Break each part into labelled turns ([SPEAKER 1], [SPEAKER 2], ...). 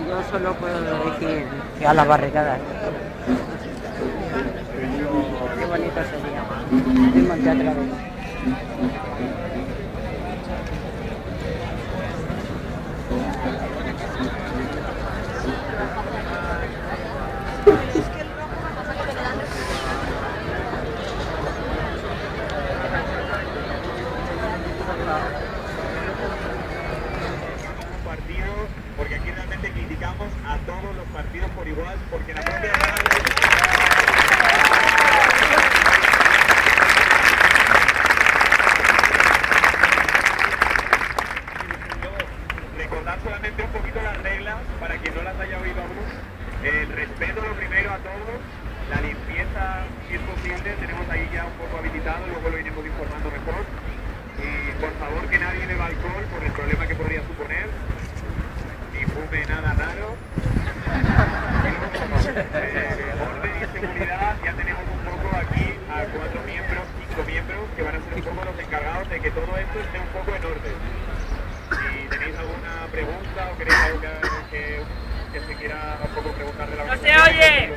[SPEAKER 1] yo solo puedo decir que a las barricadas. Qué bonito sería. El monte otra vez.
[SPEAKER 2] Partido, porque aquí realmente criticamos a todos los partidos por igual, porque la propia radio... Recordar solamente un poquito las reglas para quien no las haya oído aún. El respeto lo primero a todos, la limpieza si es posible, tenemos ahí ya un poco habilitado, luego lo iremos informando mejor. Y por favor que nadie beba alcohol por el problema que podría suponer, ni fume nada raro. Orden y seguridad, ya tenemos un poco aquí a 4 miembros, 5 miembros que van a ser un poco los encargados de que todo esto esté un poco en orden. Si tenéis alguna pregunta o queréis algo que se quiera un poco preguntar de la organización.
[SPEAKER 3] ¡No se oye!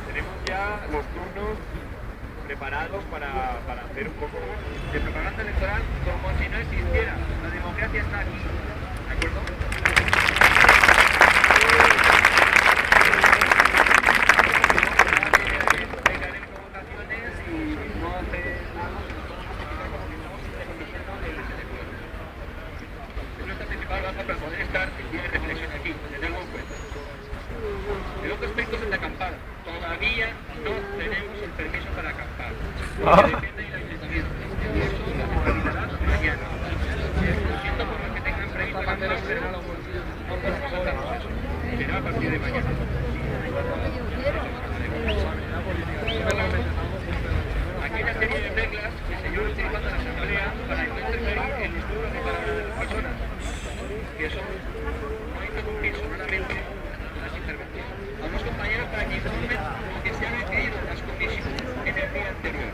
[SPEAKER 2] Tenemos ya los turnos preparados para hacer un poco de propaganda electoral como si no existiera. La democracia está aquí. ¿De acuerdo? Para poder estar en pie de reflexión aquí, tenerlo en cuenta. El otro aspecto es el de acampar. Todavía no tenemos el permiso para acampar. Depende del ayuntamiento. Y eso lo finalizará mañana. Lo siento por los que tengan previsto acampar, pero no podemos aceptarnos eso. Será a partir de mañana. Aquí hay una serie de reglas que se llevan utilizando en la asamblea para no interferir en los turnos de cada una de las personas, que son no interrumpir sonoramente las intervenciones. A los compañeros para que informen lo que se ha decidido en las comisiones en el día anterior.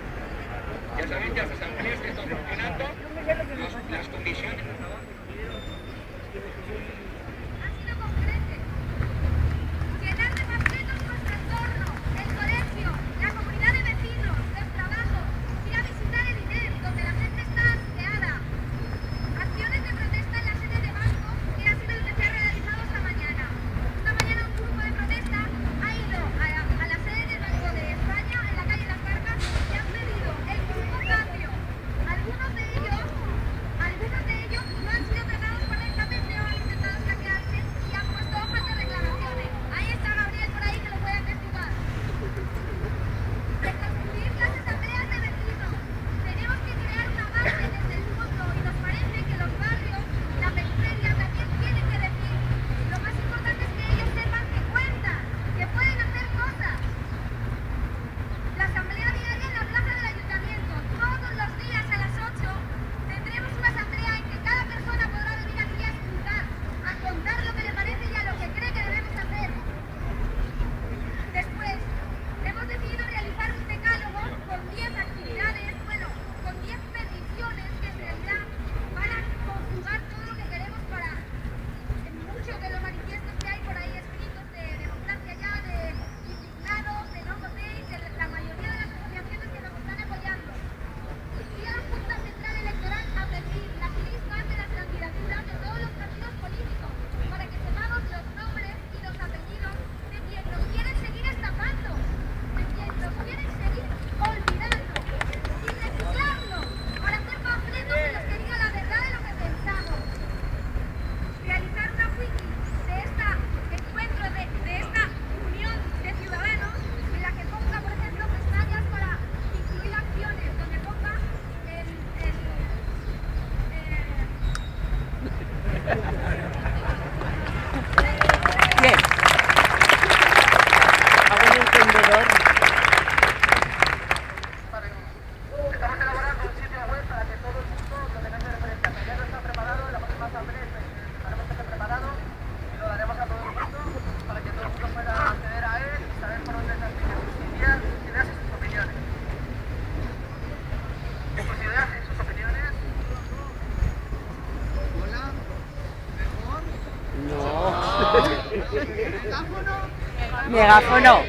[SPEAKER 1] Megáfono.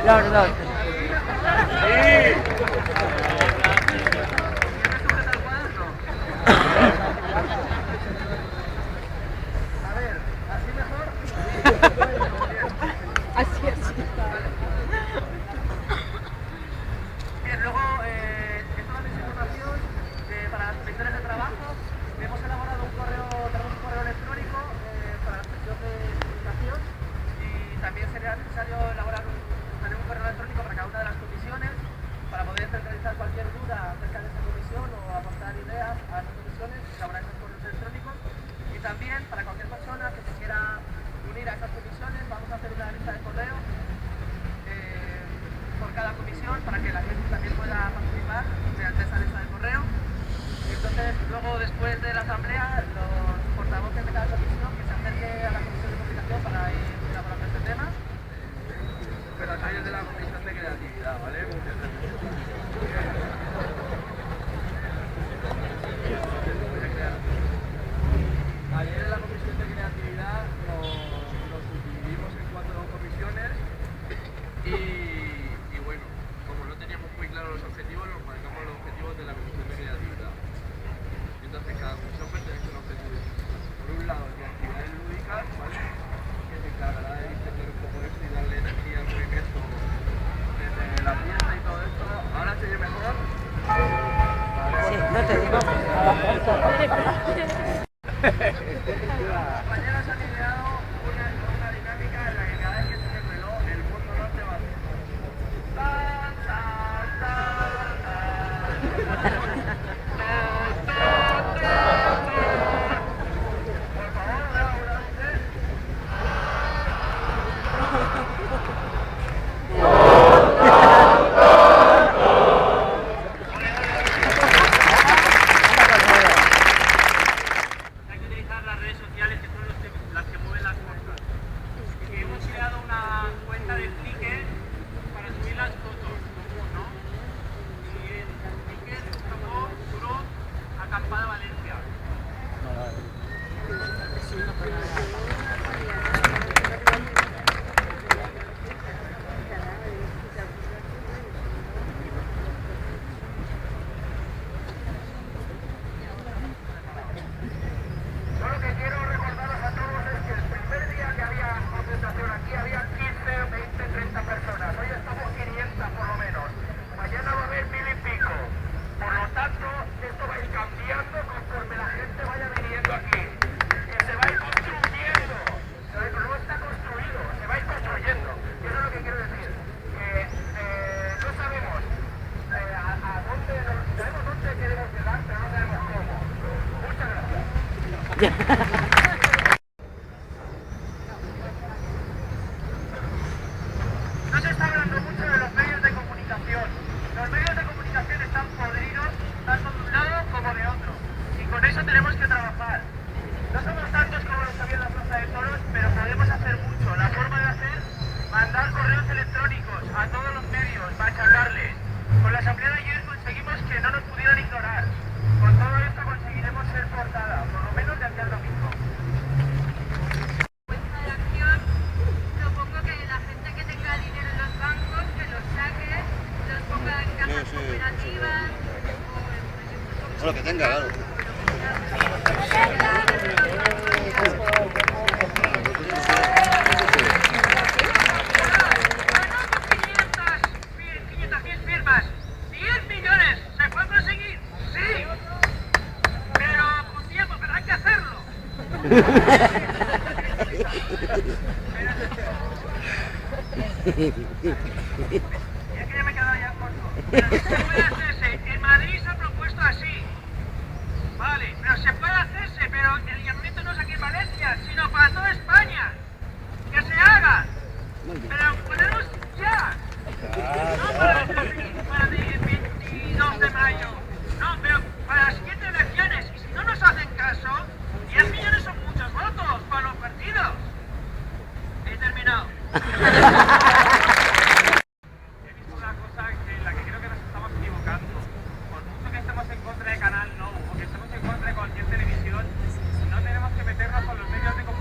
[SPEAKER 1] Los dos. Así es.
[SPEAKER 2] Bien, luego, esto es información para las inspecciones de trabajo. Hemos elaborado tenemos un correo electrónico para la inspección de comunicación y también sería necesario elaborar tener un correo electrónico para cada una de las comisiones para poder centralizar cualquier duda acerca de esta comisión o aportar ideas a las comisiones, elaborar esos correos electrónicos y también para cualquier persona que se quiera unir a estas comisiones vamos a hacer una lista de correo por cada comisión para que la gente también pueda participar mediante esa lista de correo. Entonces, luego después de la asamblea, los portavoces de cada comisión que se acerque a la comisión de comunicación para ir elaborando este tema. Pero soy de la comisión de creatividad, ¿vale? Muchas gracias. Ayer en la comisión de creatividad nos subdividimos en 4 comisiones y bueno, como no teníamos muy claros los objetivos, nos marcamos los objetivos de la comisión de creatividad. Entonces cada comisión pertenece a un objetivo. Por un lado, de actividades lúdicas, ¿vale? Que se encargará de distender un poco esto y darle energía al movimiento desde la fiesta y todo esto. ¿Ahora se oye mejor?
[SPEAKER 1] Sí, no te digo.
[SPEAKER 2] Compañeros han ideado una dinámica en la que cada vez que suene el reloj, el mundo norte va a hacer tan, tan, tan, tan. Por favor, Laura, usted. Hay que utilizar las redes sociales que son las que mueven las cosas. Y hemos creado una cuenta de Flickr para subir las fotos, ¿no? Y en Flickr tocó Duro Acampada Valencia. Yo lo que quiero recordaros a todos es que el primer día que había concentración aquí había 15, 20, 30 personas. Hoy estamos 500 por lo menos. Mañana va a haber 1000 y pico. Por lo tanto, esto va a ir cambiando conforme la gente vaya viniendo aquí. Que se va a ir construyendo. No está construido, se va a ir construyendo. Y eso es lo que quiero decir. Que no sabemos a dónde, sabemos dónde queremos llegar, pero no sabemos cómo. Muchas gracias. No se está hablando mucho de los medios de comunicación. Los medios de comunicación están podridos tanto de un lado como de otro. Y con eso tenemos que trabajar. No somos tantos como los que había en la Plaza de Toros, pero podemos hacer mucho. La forma de hacer, mandar correos electrónicos a todos los medios, machacarles. Con la asamblea de ayer conseguimos que no nos pudieran ignorar. Con todo esto conseguiremos ser portada, por lo menos de aquí al domingo.
[SPEAKER 3] Cuenta de acción, propongo que la gente que tenga dinero en los bancos, que los saque, los ponga en cajas cooperativas o
[SPEAKER 4] Lo que tenga, claro.
[SPEAKER 2] Firmas. 10 millones. ¿Se puede conseguir? Sí. Pero con tiempo, pero hay que hacerlo. Y aquí ya me he quedado ya corto. Pero se puede hacerse. En Madrid se ha propuesto así. Vale, pero se puede hacerse, pero el llamamiento no es aquí en Valencia, sino para toda España. Que se haga. Pero ponemos ya. No para el 22 de mayo. No, pero para las siguientes elecciones. Y si no nos hacen caso, 10 millones son muchos votos para los partidos. He terminado. He visto una cosa en la que creo que nos estamos equivocando. Por mucho que estemos en contra de Canal No o que estemos en contra de cualquier televisión, no tenemos que meternos con los medios de comunicación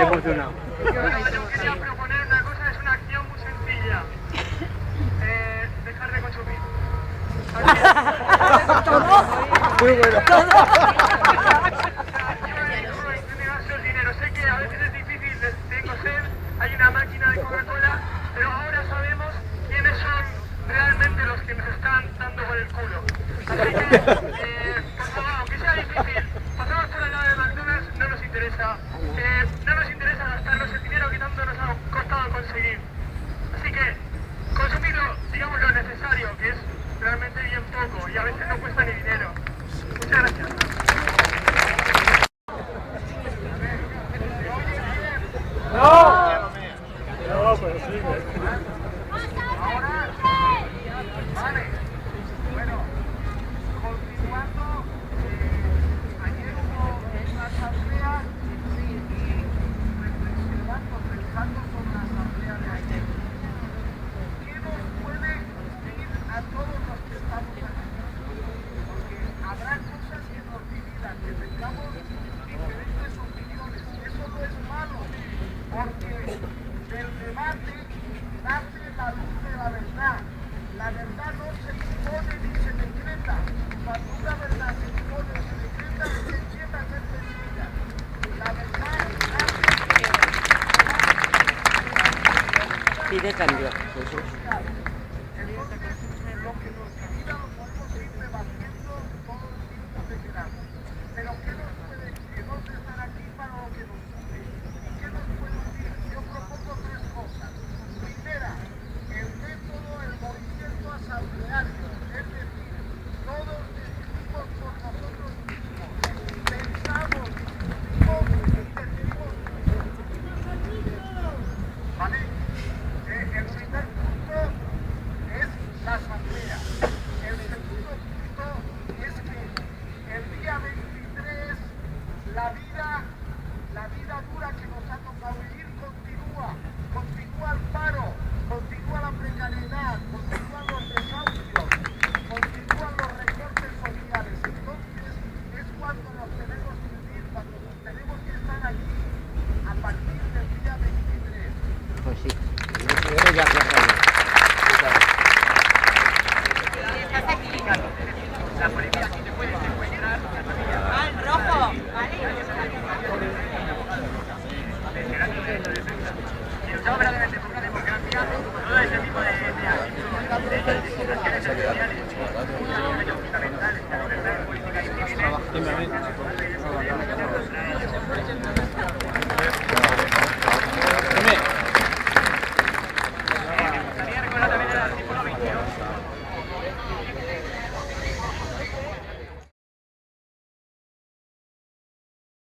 [SPEAKER 1] emocionado.
[SPEAKER 2] Bueno, yo quería proponer una cosa, es una acción muy sencilla. Dejar de consumir.
[SPEAKER 1] Muy bueno.
[SPEAKER 2] El dinero. Sé que a veces es difícil, tengo sed, hay una máquina de Coca-Cola, pero ahora sabemos quiénes son realmente los que nos están dando por el culo. Así que, por favor, aunque sea difícil, pasamos por el lado de McDonald's, no nos interesa. No nos interesa gastarnos el dinero que tanto nos ha costado conseguir. Así que, consumirlo, digamos lo necesario, que es realmente bien poco y a veces no cuesta ni dinero. Muchas gracias. Vale, bueno, continuando, ayer hubo una asamblea y pensando sobre la asamblea de ayer. ¿Qué nos puede unir a todos los que estamos aquí? Porque habrá cosas que nos dividan, que tengamos diferentes opiniones. Eso no es malo, porque del debate nace la luz de la verdad. La verdad no se impone ni se decreta. Cuando una verdad se impone o se decreta, se empieza a ser mentira. La verdad nace
[SPEAKER 1] Pide cambio.